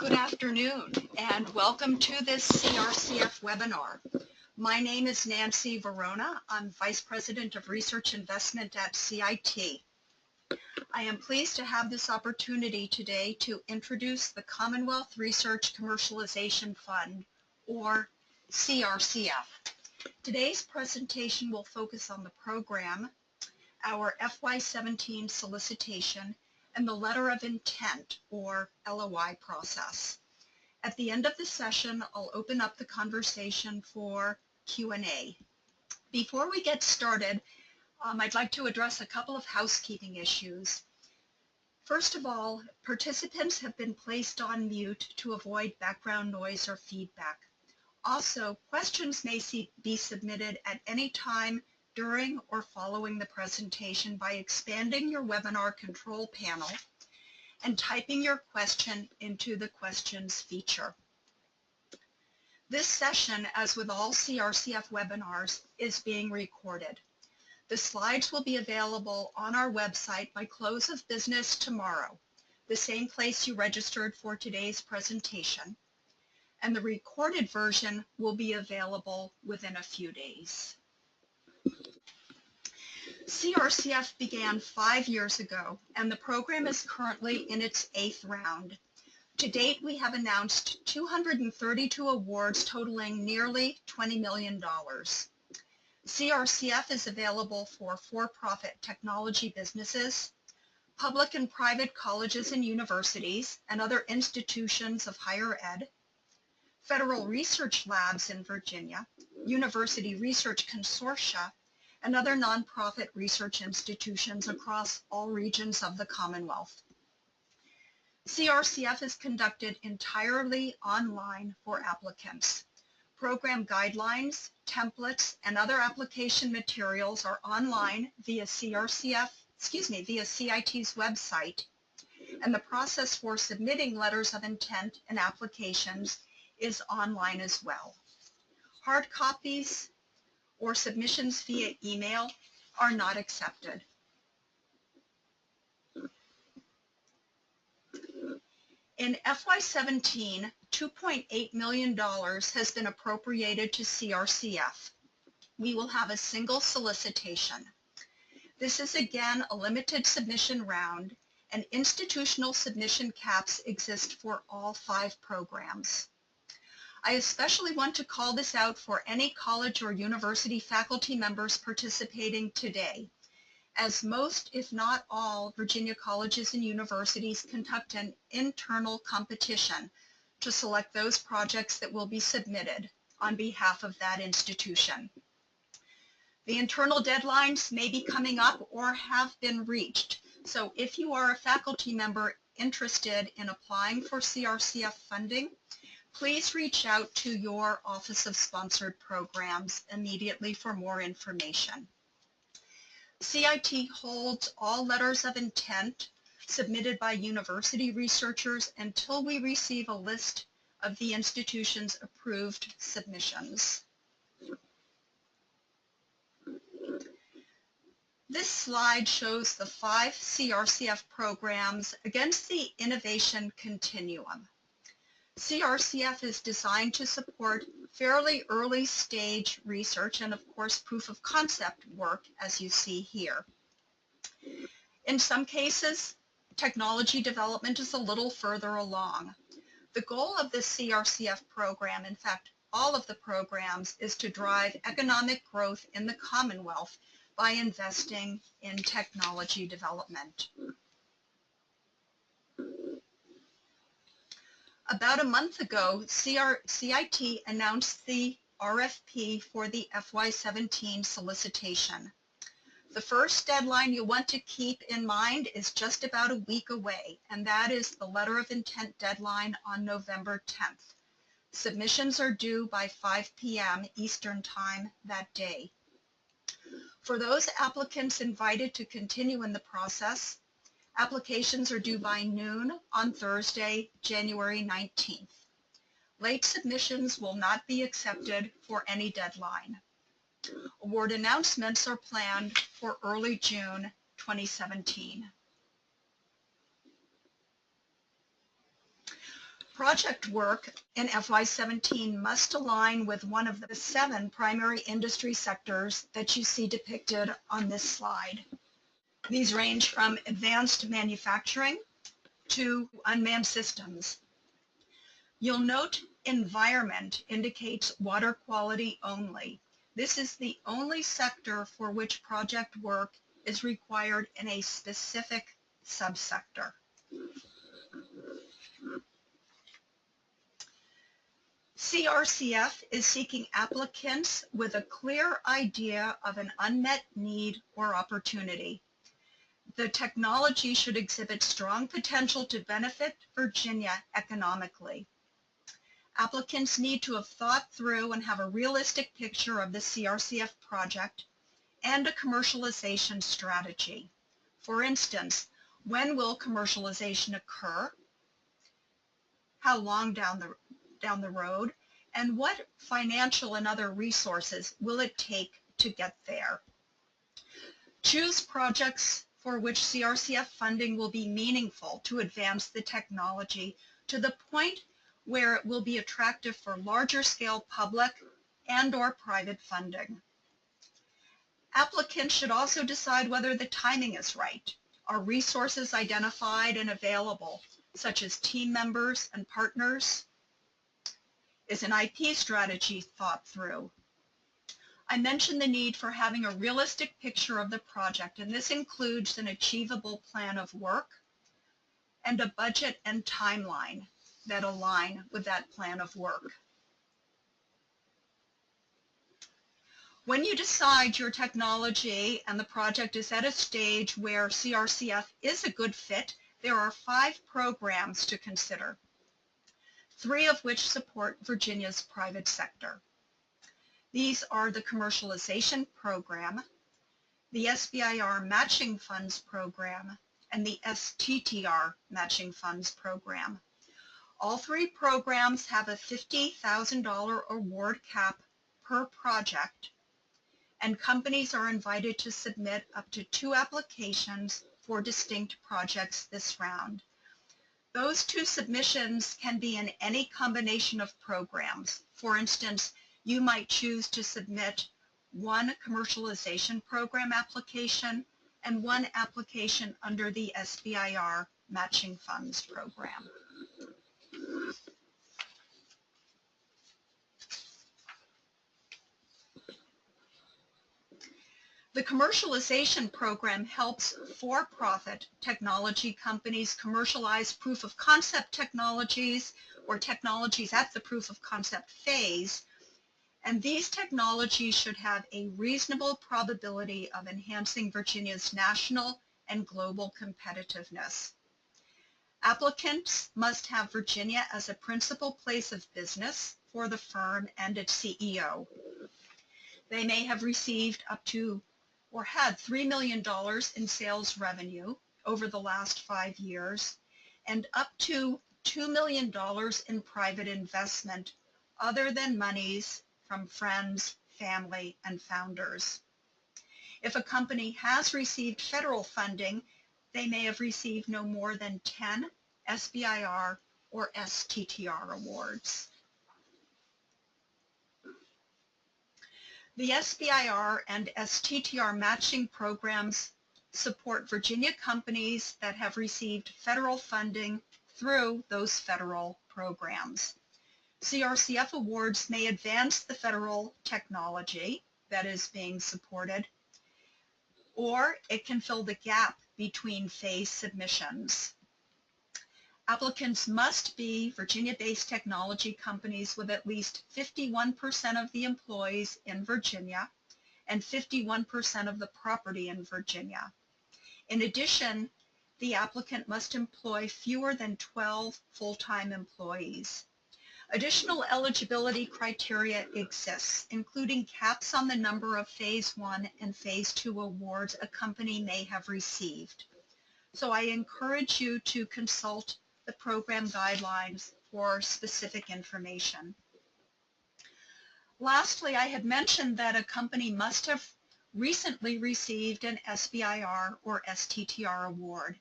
Good afternoon and welcome to this CRCF webinar. My name is Nancy Verona. I'm Vice President of Research Investment at CIT. I am pleased to have this opportunity today to introduce the Commonwealth Research Commercialization Fund, or CRCF. Today's presentation will focus on the program, our FY2017 solicitation, and the letter of intent, or LOI process. At the end of the session, I'll open up the conversation for Q&A. Before we get started, I'd like to address a couple of housekeeping issues. First of all, participants have been placed on mute to avoid background noise or feedback. Also, questions may be submitted at any time during or following the presentation by expanding your webinar control panel and typing your question into the questions feature. This session, as with all CRCF webinars, is being recorded. The slides will be available on our website by close of business tomorrow, the same place you registered for today's presentation, and the recorded version will be available within a few days. CRCF began 5 years ago, and the program is currently in its 8th round. To date, we have announced 232 awards totaling nearly $20 million. CRCF is available for for-profit technology businesses, public and private colleges and universities, and other institutions of higher ed, federal research labs in Virginia, university research consortia, and other nonprofit research institutions across all regions of the Commonwealth. CRCF is conducted entirely online for applicants. Program guidelines, templates, and other application materials are online via via CIT's website, and the process for submitting letters of intent and applications is online as well. Hard copies or submissions via email are not accepted. In FY17, $2.8 million has been appropriated to CRCF. We will have a single solicitation. This is again a limited submission round, and institutional submission caps exist for all 5 programs. I especially want to call this out for any college or university faculty members participating today, as most, if not all, Virginia colleges and universities conduct an internal competition to select those projects that will be submitted on behalf of that institution. The internal deadlines may be coming up or have been reached, so if you are a faculty member interested in applying for CRCF funding, please reach out to your Office of Sponsored Programs immediately for more information. CIT holds all letters of intent submitted by university researchers until we receive a list of the institution's approved submissions. This slide shows the 5 CRCF programs against the innovation continuum. CRCF is designed to support fairly early stage research and, of course, proof of concept work, as you see here. In some cases, technology development is a little further along. The goal of the CRCF program, in fact, all of the programs, is to drive economic growth in the Commonwealth by investing in technology development. About a month ago, CIT announced the RFP for the FY17 solicitation. The first deadline you'll want to keep in mind is just about a week away, and that is the letter of intent deadline on November 10th. Submissions are due by 5 p.m. Eastern Time that day. For those applicants invited to continue in the process, applications are due by noon on Thursday, January 19th. Late submissions will not be accepted for any deadline. Award announcements are planned for early June 2017. Project work in FY17 must align with one of the 7 primary industry sectors that you see depicted on this slide. These range from advanced manufacturing to unmanned systems. You'll note environment indicates water quality only. This is the only sector for which project work is required in a specific subsector. CRCF is seeking applicants with a clear idea of an unmet need or opportunity. The technology should exhibit strong potential to benefit Virginia economically. Applicants need to have thought through and have a realistic picture of the CRCF project and a commercialization strategy. For instance, when will commercialization occur? How long down the road? And what financial and other resources will it take to get there? Choose projects for which CRCF funding will be meaningful to advance the technology to the point where it will be attractive for larger scale public and/or private funding. Applicants should also decide whether the timing is right. Are resources identified and available, such as team members and partners? Is an IP strategy thought through? I mentioned the need for having a realistic picture of the project, and this includes an achievable plan of work and a budget and timeline that align with that plan of work. When you decide your technology and the project is at a stage where CRCF is a good fit, there are 5 programs to consider, 3 of which support Virginia's private sector. These are the Commercialization Program, the SBIR Matching Funds Program, and the STTR Matching Funds Program. All 3 programs have a $50,000 award cap per project, and companies are invited to submit up to 2 applications for distinct projects this round. Those 2 submissions can be in any combination of programs. For instance, you might choose to submit 1 commercialization program application and 1 application under the SBIR Matching Funds Program. The commercialization program helps for-profit technology companies commercialize proof-of-concept technologies or technologies at the proof-of-concept phase, and these technologies should have a reasonable probability of enhancing Virginia's national and global competitiveness. Applicants must have Virginia as a principal place of business for the firm and its CEO. They may have received up to or had $3 million in sales revenue over the last 5 years and up to $2 million in private investment other than monies from friends, family, and founders. If a company has received federal funding, they may have received no more than 10 SBIR or STTR awards. The SBIR and STTR matching programs support Virginia companies that have received federal funding through those federal programs. CRCF awards may advance the federal technology that is being supported, or it can fill the gap between phase submissions. Applicants must be Virginia-based technology companies with at least 51% of the employees in Virginia and 51% of the property in Virginia. In addition, the applicant must employ fewer than 12 full-time employees. Additional eligibility criteria exists, including caps on the number of Phase 1 and Phase 2 awards a company may have received. So I encourage you to consult the program guidelines for specific information. Lastly, I had mentioned that a company must have recently received an SBIR or STTR award.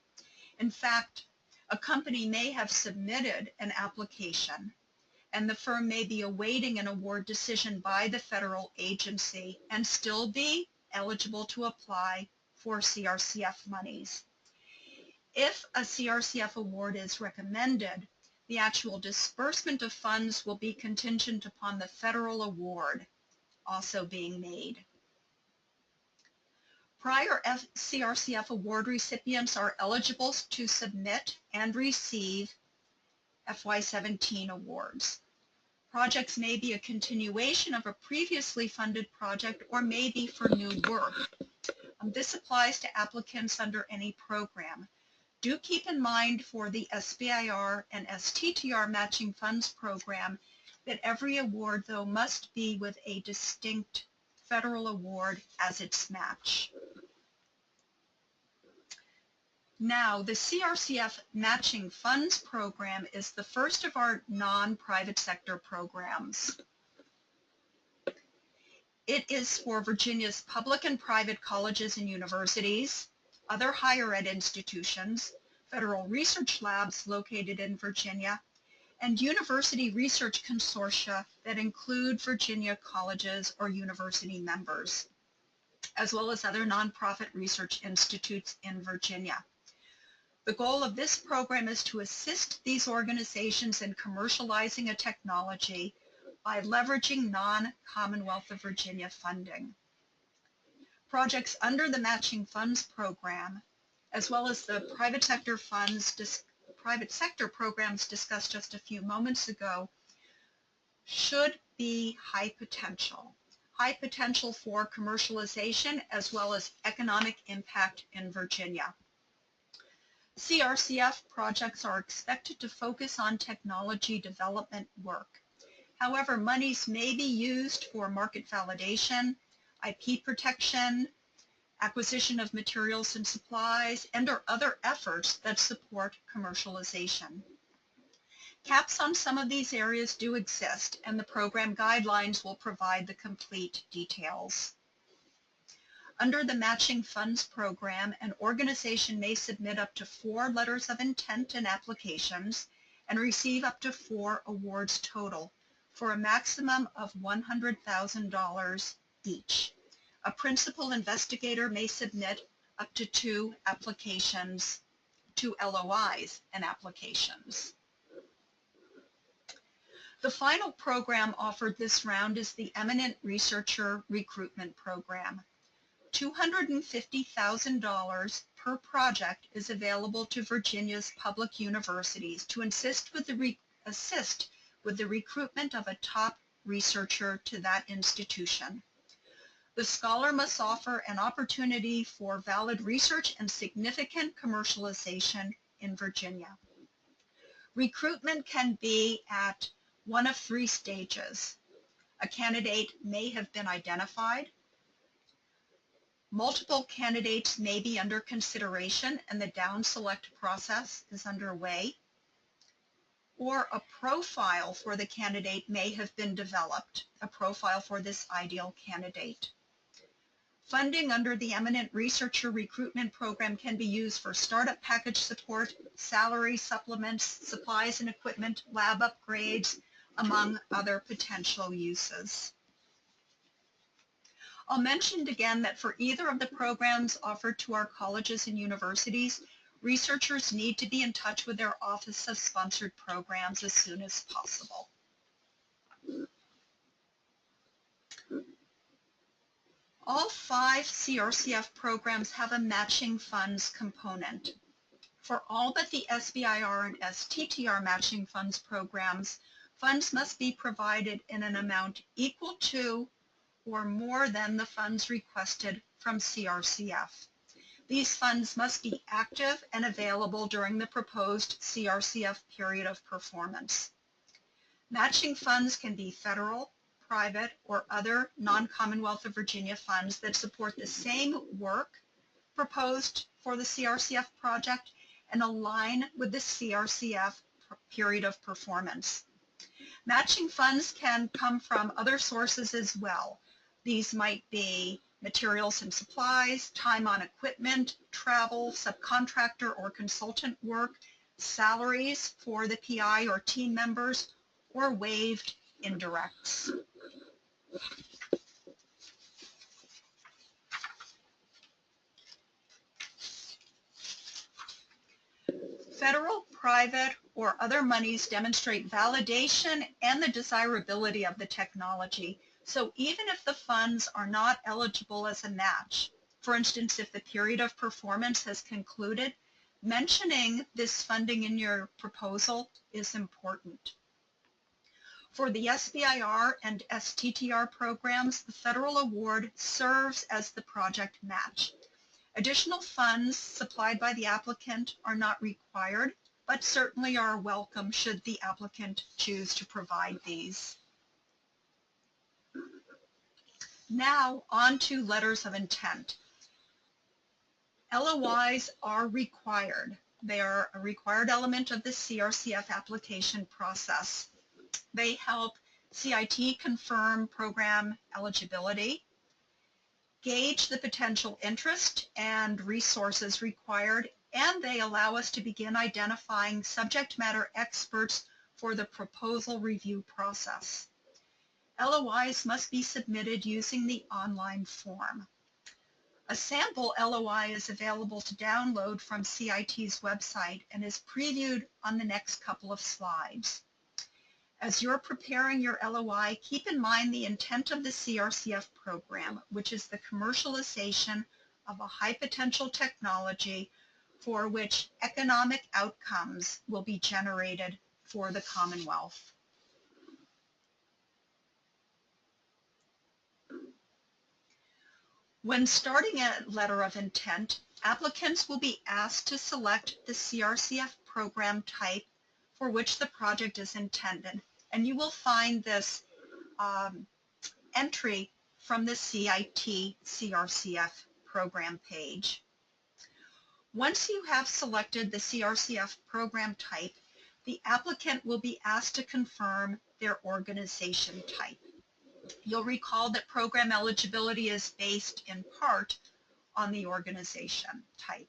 In fact, A company may have submitted an application, and the firm may be awaiting an award decision by the federal agency and still be eligible to apply for CRCF monies. If a CRCF award is recommended, the actual disbursement of funds will be contingent upon the federal award also being made. Prior CRCF award recipients are eligible to submit and receive FY2017 awards. Projects may be a continuation of a previously funded project or may be for new work. This applies to applicants under any program. Do keep in mind for the SBIR and STTR matching funds program that every award, though, must be with a distinct federal award as its match. Now, the CRCF Matching Funds Program is the first of our non-private sector programs. It is for Virginia's public and private colleges and universities, other higher ed institutions, federal research labs located in Virginia, and university research consortia that include Virginia colleges or university members, as well as other nonprofit research institutes in Virginia. The goal of this program is to assist these organizations in commercializing a technology by leveraging non-Commonwealth of Virginia funding. Projects under the Matching Funds Program, as well as the private sector programs discussed just a few moments ago, should be high potential for commercialization as well as economic impact in Virginia. CRCF projects are expected to focus on technology development work. However, monies may be used for market validation, IP protection, acquisition of materials and supplies, and/or other efforts that support commercialization. Caps on some of these areas do exist, and the program guidelines will provide the complete details. Under the Matching Funds Program, an organization may submit up to 4 letters of intent and applications and receive up to 4 awards total for a maximum of $100,000 each. A principal investigator may submit up to 2 applications, 2 LOIs and applications. The final program offered this round is the Eminent Researcher Recruitment Program. $250,000 per project is available to Virginia's public universities to assist with the recruitment of a top researcher to that institution. The scholar must offer an opportunity for valid research and significant commercialization in Virginia. Recruitment can be at one of 3 stages. A candidate may have been identified. Multiple candidates may be under consideration and the down select process is underway. Or a profile for the candidate may have been developed, a profile for this ideal candidate. Funding under the Eminent Researcher Recruitment Program can be used for startup package support, salary supplements, supplies and equipment, lab upgrades, among other potential uses. I'll mention again that for either of the programs offered to our colleges and universities, researchers need to be in touch with their Office of Sponsored Programs as soon as possible. All 5 CRCF programs have a matching funds component. For all but the SBIR and STTR matching funds programs, funds must be provided in an amount equal to or more than the funds requested from CRCF. These funds must be active and available during the proposed CRCF period of performance. Matching funds can be federal, private, or other non-Commonwealth of Virginia funds that support the same work proposed for the CRCF project and align with the CRCF period of performance. Matching funds can come from other sources as well. These might be materials and supplies, time on equipment, travel, subcontractor or consultant work, salaries for the PI or team members, or waived indirects. Federal, private, or other monies demonstrate validation and the desirability of the technology. So even if the funds are not eligible as a match, for instance, if the period of performance has concluded, mentioning this funding in your proposal is important. For the SBIR and STTR programs, the federal award serves as the project match. Additional funds supplied by the applicant are not required, but certainly are welcome should the applicant choose to provide these. Now on to letters of intent. LOIs are required. They are a required element of the CRCF application process. They help CIT confirm program eligibility, gauge the potential interest and resources required, and they allow us to begin identifying subject matter experts for the proposal review process. LOIs must be submitted using the online form. A sample LOI is available to download from CIT's website and is previewed on the next couple of slides. As you're preparing your LOI, keep in mind the intent of the CRCF program, which is the commercialization of a high potential technology for which economic outcomes will be generated for the Commonwealth. When starting a letter of intent, applicants will be asked to select the CRCF program type for which the project is intended. And you will find this entry from the CIT CRCF program page. Once you have selected the CRCF program type, the applicant will be asked to confirm their organization type. You'll recall that program eligibility is based in part on the organization type.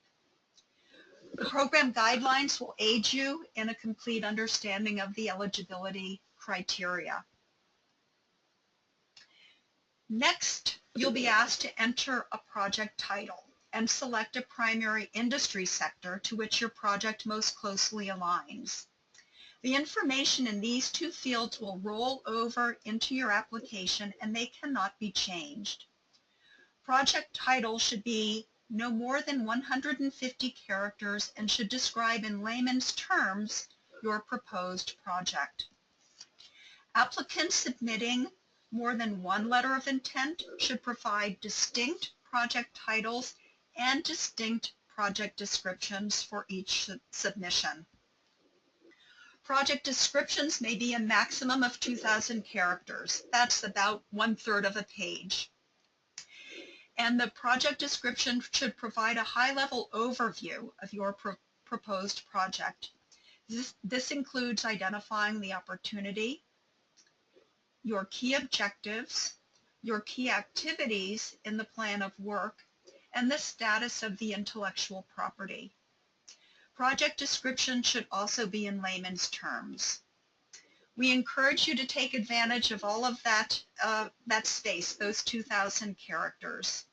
The program guidelines will aid you in a complete understanding of the eligibility criteria. Next, you'll be asked to enter a project title and select a primary industry sector to which your project most closely aligns. The information in these two fields will roll over into your application and they cannot be changed. Project title should be no more than 150 characters and should describe in layman's terms your proposed project. Applicants submitting more than one letter of intent should provide distinct project titles and distinct project descriptions for each submission. Project descriptions may be a maximum of 2,000 characters. That's about 1/3 of a page. And the project description should provide a high-level overview of your proposed project. This includes identifying the opportunity, your key objectives, your key activities in the plan of work, and the status of the intellectual property. Project description should also be in layman's terms. We encourage you to take advantage of all of that space, those 2,000 characters.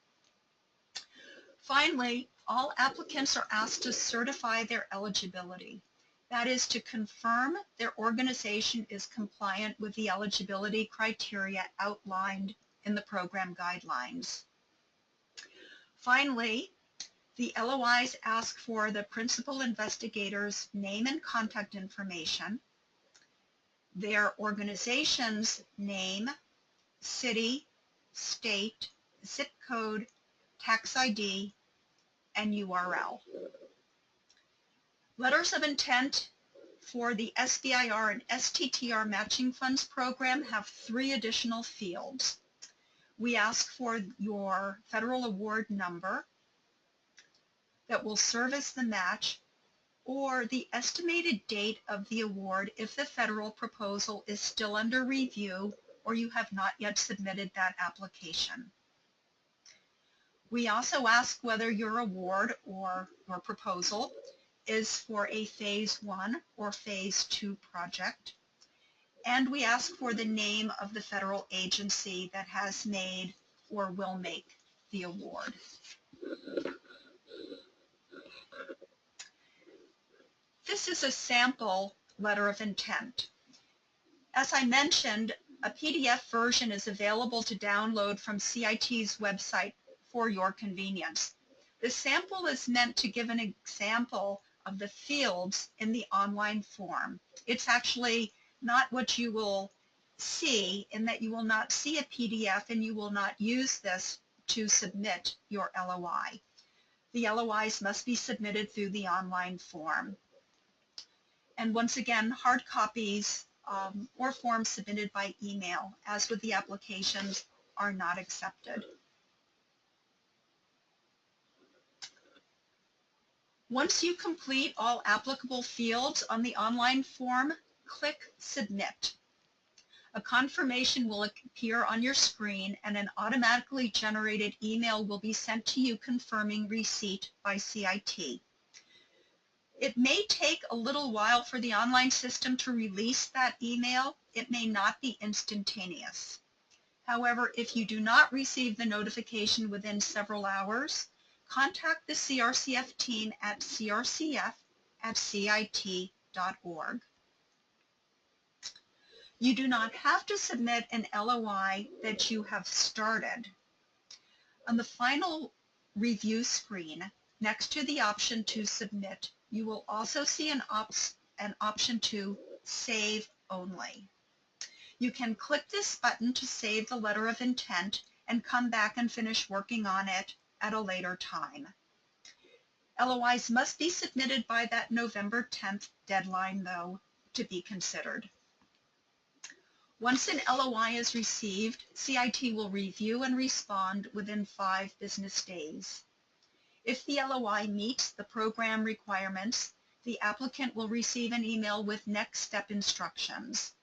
Finally, all applicants are asked to certify their eligibility. That is to confirm their organization is compliant with the eligibility criteria outlined in the program guidelines. Finally, the LOIs ask for the principal investigator's name and contact information, their organization's name, city, state, zip code, tax ID, and URL. Letters of intent for the SBIR and STTR Matching Funds program have 3 additional fields. We ask for your federal award number that will serve as the match, or the estimated date of the award if the federal proposal is still under review or you have not yet submitted that application. We also ask whether your award or your proposal is for a phase 1 or phase 2 project. And we ask for the name of the federal agency that has made or will make the award. This is a sample letter of intent. As I mentioned, a PDF version is available to download from CIT's website for your convenience. The sample is meant to give an example of the fields in the online form. It's actually not what you will see, in that you will not see a PDF and you will not use this to submit your LOI. The LOIs must be submitted through the online form. And once again, hard copies or forms submitted by email, as with the applications, are not accepted. Once you complete all applicable fields on the online form, click Submit. A confirmation will appear on your screen and an automatically generated email will be sent to you confirming receipt by CIT. It may take a little while for the online system to release that email. It may not be instantaneous. However, if you do not receive the notification within several hours, contact the CRCF team at crcf@cit.org. You do not have to submit an LOI that you have started. On the final review screen, next to the option to submit, you will also see an option to save only. You can click this button to save the letter of intent and come back and finish working on it at a later time. LOIs must be submitted by that November 10th deadline, though, to be considered. Once an LOI is received, CIT will review and respond within 5 business days. If the LOI meets the program requirements, the applicant will receive an email with next step instructions.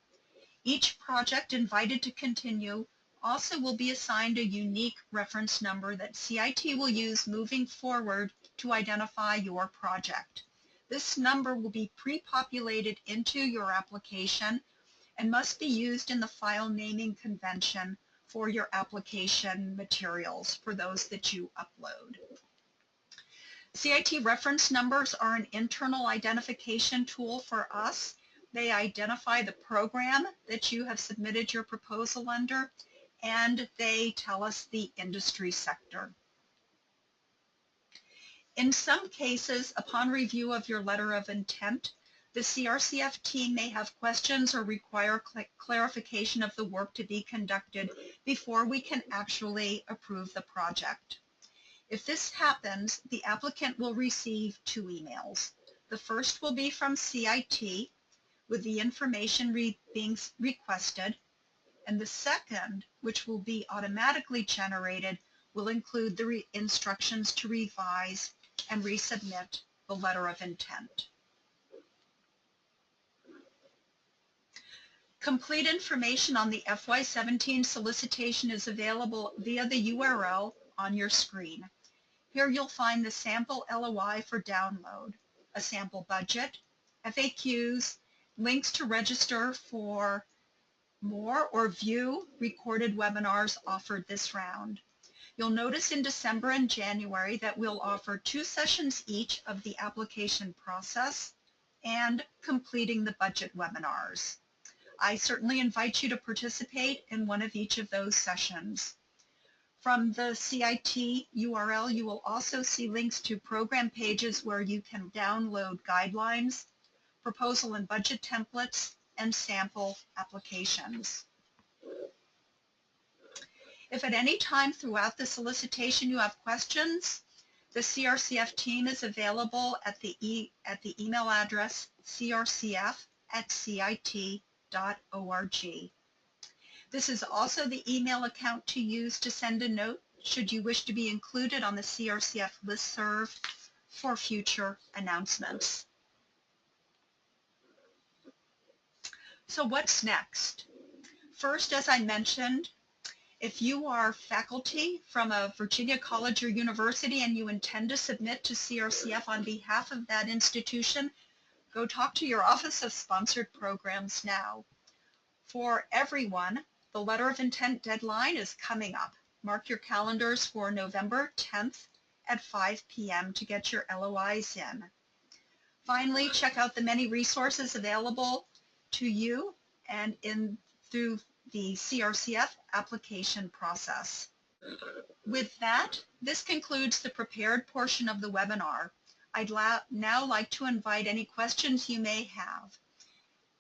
Each project invited to continue also will be assigned a unique reference number that CIT will use moving forward to identify your project. This number will be pre-populated into your application and must be used in the file naming convention for your application materials for those that you upload. CIT reference numbers are an internal identification tool for us. They identify the program that you have submitted your proposal under, and they tell us the industry sector. In some cases, upon review of your letter of intent, the CRCF team may have questions or require clarification of the work to be conducted before we can actually approve the project. If this happens, the applicant will receive 2 emails. The first will be from CIT with the information being requested, and the second, which will be automatically generated, will include the instructions to revise and resubmit the letter of intent. Complete information on the FY17 solicitation is available via the URL on your screen. Here you'll find the sample LOI for download, a sample budget, FAQs, links to register for more or view recorded webinars offered this round. You'll notice in December and January that we'll offer 2 sessions each of the application process and completing the budget webinars. I certainly invite you to participate in one of each of those sessions. From the CIT URL, you will also see links to program pages where you can download guidelines, proposal and budget templates, and sample applications. If at any time throughout the solicitation you have questions, the CRCF team is available at the email address crcf@cit.org. This is also the email account to use to send a note should you wish to be included on the CRCF listserv for future announcements. So what's next? First, as I mentioned, If you are faculty from a Virginia college or university and you intend to submit to CRCF on behalf of that institution, go talk to your Office of Sponsored Programs now. For everyone, the letter of intent deadline is coming up. Mark your calendars for November 10th at 5 p.m. to get your LOIs in. Finally, check out the many resources available to you and through the CRCF application process. With that, this concludes the prepared portion of the webinar. I'd now like to invite any questions you may have.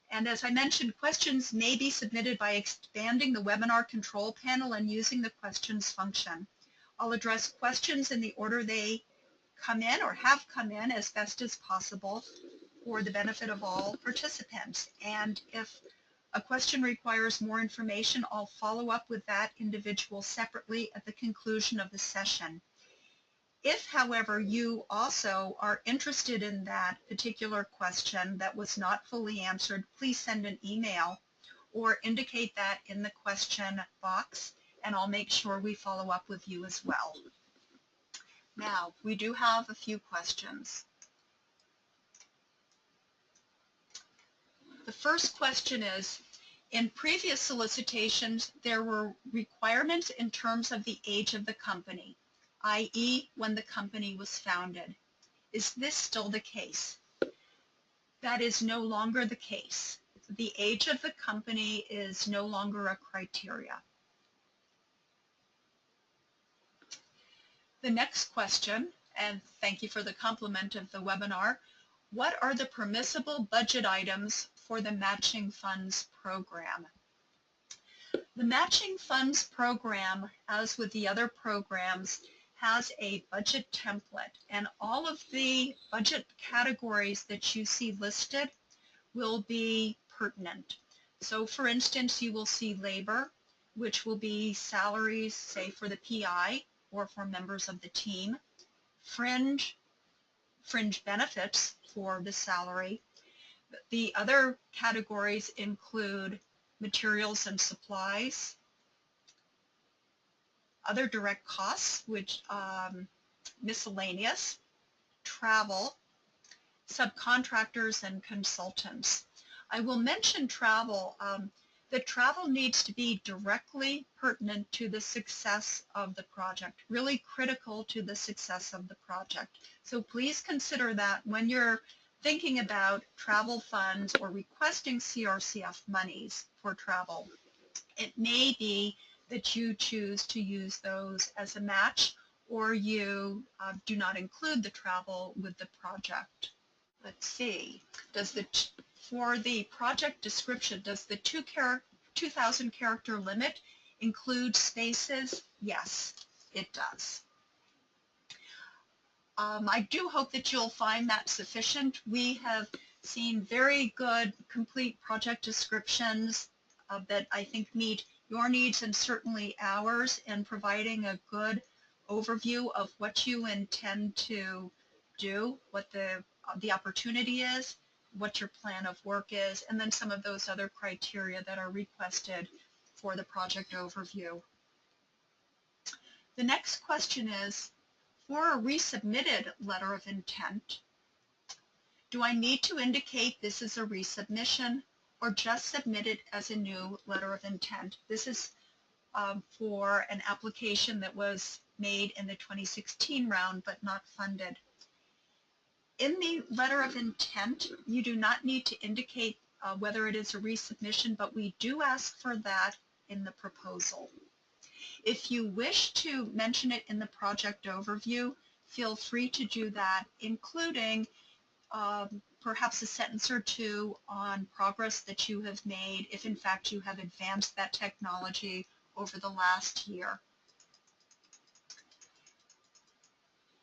And as I mentioned, questions may be submitted by expanding the webinar control panel and using the questions function. I'll address questions in the order they come in or have come in as best as possible for the benefit of all participants. And if a question requires more information, I'll follow up with that individual separately at the conclusion of the session. If, however, you also are interested in that particular question that was not fully answered, please send an email or indicate that in the question box, and I'll make sure we follow up with you as well. Now, we do have a few questions. The first question is, in previous solicitations, there were requirements in terms of the age of the company, i.e. when the company was founded. Is this still the case? That is no longer the case. The age of the company is no longer a criteria. The next question, and thank you for the compliment of the webinar, what are the permissible budget items for the matching funds program? The matching funds program, as with the other programs, has a budget template, and all of the budget categories that you see listed will be pertinent. So for instance, you will see labor, which will be salaries, say for the PI or for members of the team, fringe benefits for the salary. The other categories include materials and supplies, other direct costs, which miscellaneous, travel, subcontractors and consultants. I will mention travel. The travel needs to be directly pertinent to the success of the project, really critical to the success of the project. So please consider that when you're thinking about travel funds or requesting CRCF monies for travel. It may be that you choose to use those as a match, or you do not include the travel with the project. Let's see, for the project description, does the 2,000 character limit include spaces? Yes, it does. I do hope that you'll find that sufficient. We have seen very good, complete project descriptions that I think meet your needs and certainly ours in providing a good overview of what you intend to do, what the opportunity is, what your plan of work is, and then some of those other criteria that are requested for the project overview. The next question is, for a resubmitted letter of intent, do I need to indicate this is a resubmission or just submit it as a new letter of intent? This is for an application that was made in the 2016 round but not funded. In the letter of intent, you do not need to indicate whether it is a resubmission, but we do ask for that in the proposal. If you wish to mention it in the project overview, feel free to do that, including perhaps a sentence or two on progress that you have made, if in fact you have advanced that technology over the last year.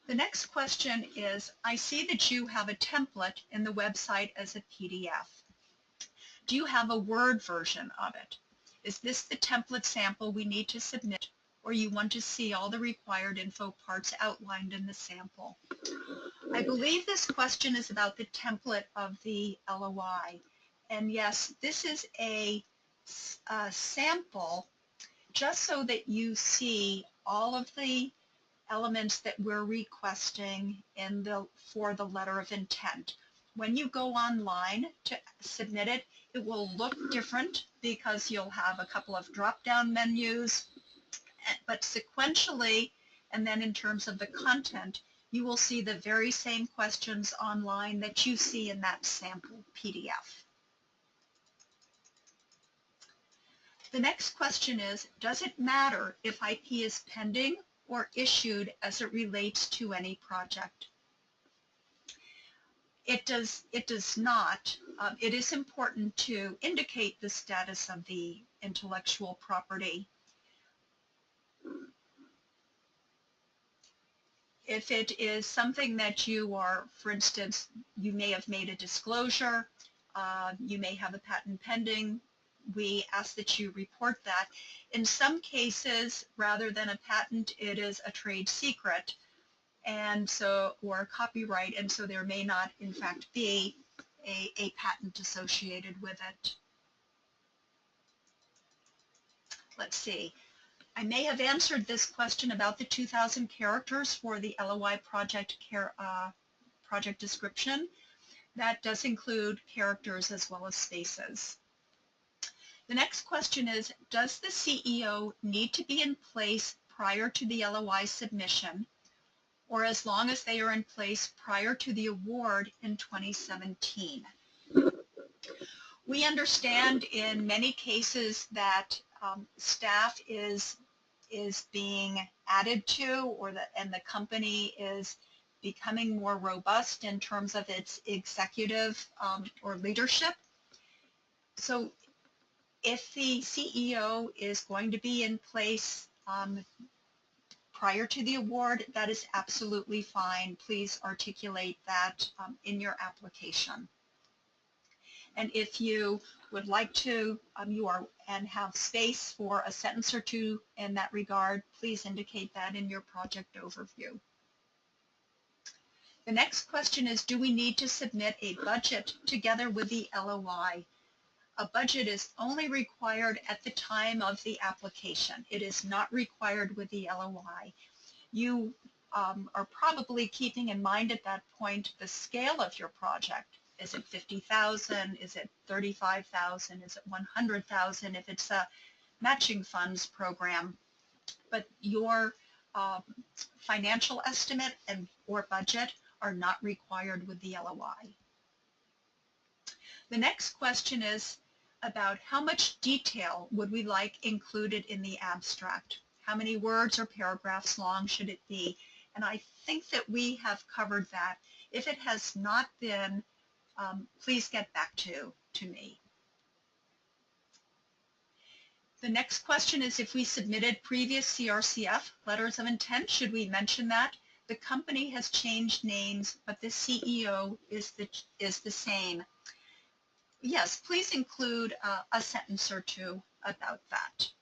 The next question is, I see that you have a template in the website as a PDF. Do you have a Word version of it? Is this the template sample we need to submit, or you want to see all the required info parts outlined in the sample? I believe this question is about the template of the LOI. And yes, this is a sample just so that you see all of the elements that we're requesting for the letter of intent. When you go online to submit it, it will look different because you'll have a couple of drop-down menus, but sequentially, and then in terms of the content, you will see the very same questions online that you see in that sample PDF. The next question is, does it matter if IP is pending or issued as it relates to any project? It does not. It is important to indicate the status of the intellectual property. If it is something that you are, for instance, you may have made a disclosure, you may have a patent pending, we ask that you report that. In some cases, rather than a patent, it is a trade secret, and so, or a copyright, and so there may not, in fact, be a patent associated with it. Let's see. I may have answered this question about the 2,000 characters for the LOI project description. That does include characters as well as spaces. The next question is, does the CEO need to be in place prior to the LOI submission, or as long as they are in place prior to the award in 2017? We understand in many cases that staff is being added to, and the company is becoming more robust in terms of its executive or leadership. So if the CEO is going to be in place prior to the award, that is absolutely fine. Please articulate that in your application. And if you would like to, and have space for a sentence or two in that regard, please indicate that in your project overview. The next question is, do we need to submit a budget together with the LOI? A budget is only required at the time of the application. It is not required with the LOI. You are probably keeping in mind at that point the scale of your project. Is it 50,000? Is it 35,000? Is it 100,000 if it's a matching funds program? But your financial estimate or budget are not required with the LOI. The next question is about how much detail would we like included in the abstract? How many words or paragraphs long should it be? And I think that we have covered that. If it has not been, please get back to me. The next question is, if we submitted previous CRCF letters of intent, should we mention that? The company has changed names, but the CEO is the same. Yes, please include a sentence or two about that.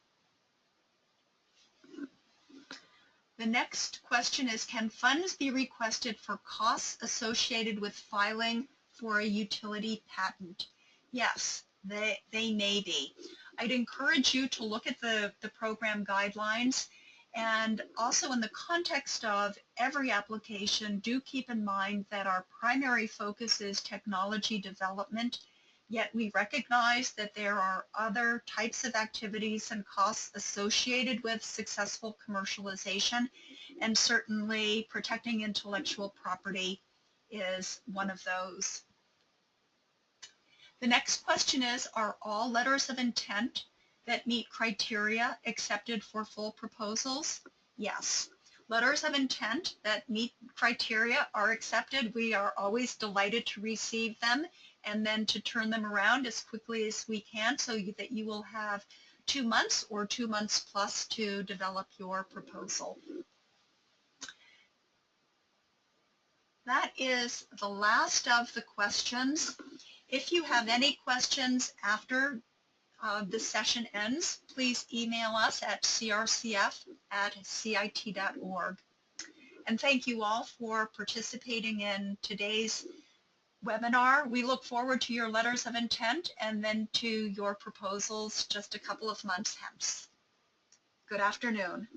The next question is, can funds be requested for costs associated with filing for a utility patent? Yes, they may be. I'd encourage you to look at the program guidelines, and also in the context of every application, do keep in mind that our primary focus is technology development, yet we recognize that there are other types of activities and costs associated with successful commercialization, and certainly protecting intellectual property is one of those. The next question is, are all letters of intent that meet criteria accepted for full proposals? Yes. Letters of intent that meet criteria are accepted. We are always delighted to receive them and then to turn them around as quickly as we can so that you will have 2 months or 2 months plus to develop your proposal. That is the last of the questions. If you have any questions after this session ends, please email us at crcf@cit.org. And thank you all for participating in today's webinar. We look forward to your letters of intent and then to your proposals just a couple of months hence. Good afternoon.